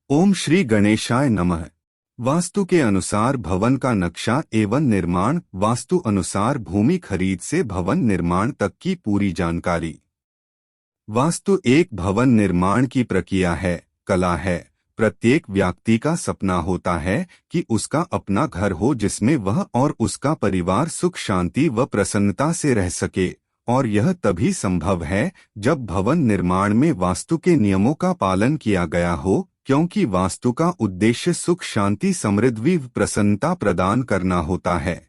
ओम श्री गणेशाय नमः। वास्तु के अनुसार भवन का नक्शा एवं निर्माण। वास्तु अनुसार भूमि खरीद से भवन निर्माण तक की पूरी जानकारी। वास्तु एक भवन निर्माण की प्रक्रिया है, कला है। प्रत्येक व्यक्ति का सपना होता है कि उसका अपना घर हो जिसमें वह और उसका परिवार सुख शांति व प्रसन्नता से रह सके, और यह तभी संभव है जब भवन निर्माण में वास्तु के नियमों का पालन किया गया हो, क्योंकि वास्तु का उद्देश्य सुख शांति समृद्धि व प्रसन्नता प्रदान करना होता है।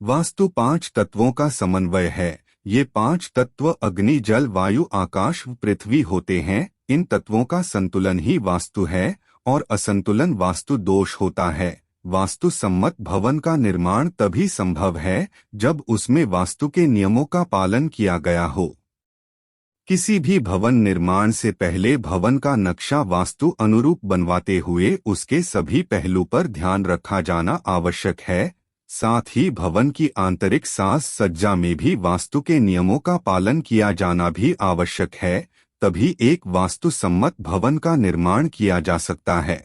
वास्तु 5 तत्वों का समन्वय है। ये 5 तत्व अग्नि जल वायु आकाश व पृथ्वी होते हैं। इन तत्वों का संतुलन ही वास्तु है और असंतुलन वास्तु दोष होता है। वास्तु सम्मत भवन का निर्माण तभी संभव है जब उसमें वास्तु के नियमों का पालन किया गया हो। किसी भी भवन निर्माण से पहले भवन का नक्शा वास्तु अनुरूप बनवाते हुए उसके सभी पहलू पर ध्यान रखा जाना आवश्यक है। साथ ही भवन की आंतरिक साज सज्जा में भी वास्तु के नियमों का पालन किया जाना भी आवश्यक है, तभी एक वास्तु सम्मत भवन का निर्माण किया जा सकता है।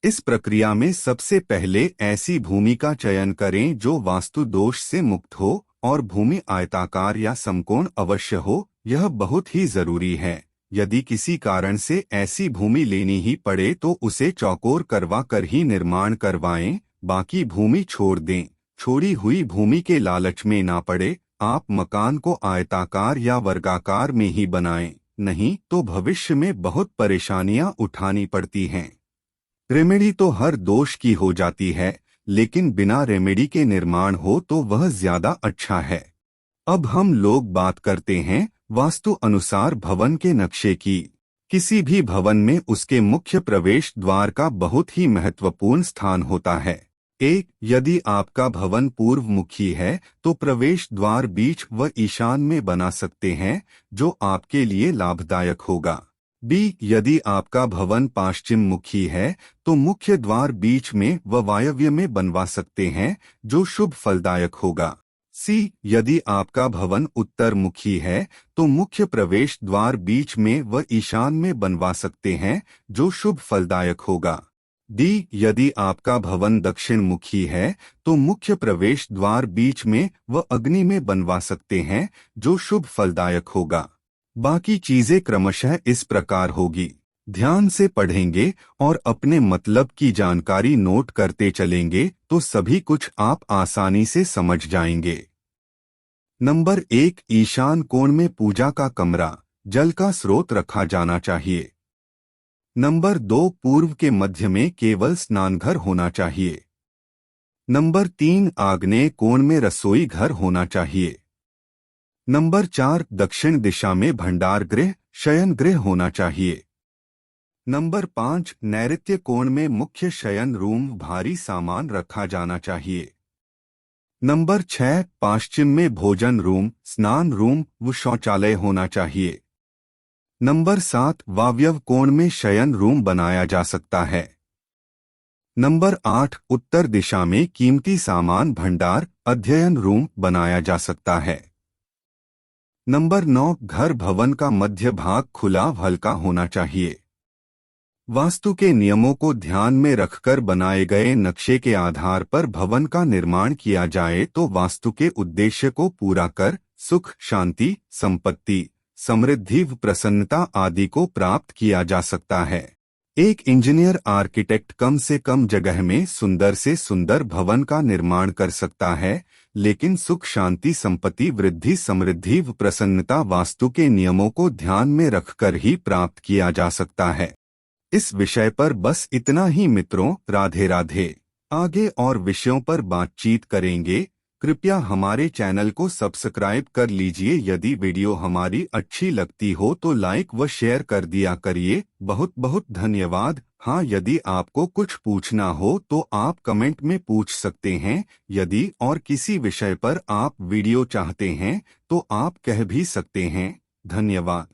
इस प्रक्रिया में सबसे पहले ऐसी भूमि का चयन करें जो वास्तु दोष से मुक्त हो, और भूमि आयताकार या समकोण अवश्य हो। यह बहुत ही जरूरी है। यदि किसी कारण से ऐसी भूमि लेनी ही पड़े तो उसे चौकोर करवा कर ही निर्माण करवाएं, बाकी भूमि छोड़ दें। छोड़ी हुई भूमि के लालच में ना पड़े। आप मकान को आयताकार या वर्गाकार में ही बनाएं, नहीं तो भविष्य में बहुत परेशानियां उठानी पड़ती हैं। रेमेडी तो हर दोष की हो जाती है, लेकिन बिना रेमेडी के निर्माण हो तो वह ज्यादा अच्छा है। अब हम लोग बात करते हैं वास्तु अनुसार भवन के नक्शे की। किसी भी भवन में उसके मुख्य प्रवेश द्वार का बहुत ही महत्वपूर्ण स्थान होता है। एक, यदि आपका भवन पूर्व मुखी है तो प्रवेश द्वार बीच व ईशान में बना सकते हैं, जो आपके लिए लाभदायक होगा। बी, यदि आपका भवन पश्चिम मुखी है तो मुख्य द्वार बीच में व वायव्य में बनवा सकते हैं, जो शुभ फलदायक होगा। सी, यदि आपका भवन उत्तर मुखी है तो मुख्य प्रवेश द्वार बीच में व ईशान में बनवा सकते हैं, जो शुभ फलदायक होगा। डी, यदि आपका भवन दक्षिण मुखी है तो मुख्य प्रवेश द्वार बीच में व अग्नि में बनवा सकते हैं, जो शुभ फलदायक होगा। बाकी चीजें क्रमशः इस प्रकार होगी। ध्यान से पढ़ेंगे और अपने मतलब की जानकारी नोट करते चलेंगे तो सभी कुछ आप आसानी से समझ जाएंगे। नंबर 1, ईशान कोण में पूजा का कमरा, जल का स्रोत रखा जाना चाहिए। नंबर 2, पूर्व के मध्य में केवल स्नानघर होना चाहिए। नंबर 3, आग्नेय कोण में रसोई घर होना चाहिए। नंबर 4, दक्षिण दिशा में भंडार गृह शयन गृह होना चाहिए। नंबर 5, नैऋत्य कोण में मुख्य शयन रूम भारी सामान रखा जाना चाहिए। नंबर 6, पश्चिम में भोजन रूम स्नान रूम व शौचालय होना चाहिए। नंबर 7, वायव्य कोण में शयन रूम बनाया जा सकता है। नंबर 8, उत्तर दिशा में कीमती सामान भंडार अध्ययन रूम बनाया जा सकता है। नंबर 9, घर भवन का मध्य भाग खुला हल्का होना चाहिए। वास्तु के नियमों को ध्यान में रखकर बनाए गए नक्शे के आधार पर भवन का निर्माण किया जाए तो वास्तु के उद्देश्य को पूरा कर सुख शांति संपत्ति समृद्धि व प्रसन्नता आदि को प्राप्त किया जा सकता है। एक इंजीनियर आर्किटेक्ट कम से कम जगह में सुंदर से सुंदर भवन का निर्माण कर सकता है, लेकिन सुख शांति संपत्ति वृद्धि समृद्धि व प्रसन्नता वास्तु के नियमों को ध्यान में रखकर ही प्राप्त किया जा सकता है। इस विषय पर बस इतना ही मित्रों। राधे राधे। आगे और विषयों पर बातचीत करेंगे। कृपया हमारे चैनल को सब्सक्राइब कर लीजिए। यदि वीडियो हमारी अच्छी लगती हो तो लाइक व शेयर कर दिया करिए। बहुत बहुत धन्यवाद। हाँ, यदि आपको कुछ पूछना हो तो आप कमेंट में पूछ सकते हैं। यदि और किसी विषय पर आप वीडियो चाहते हैं तो आप कह भी सकते हैं। धन्यवाद।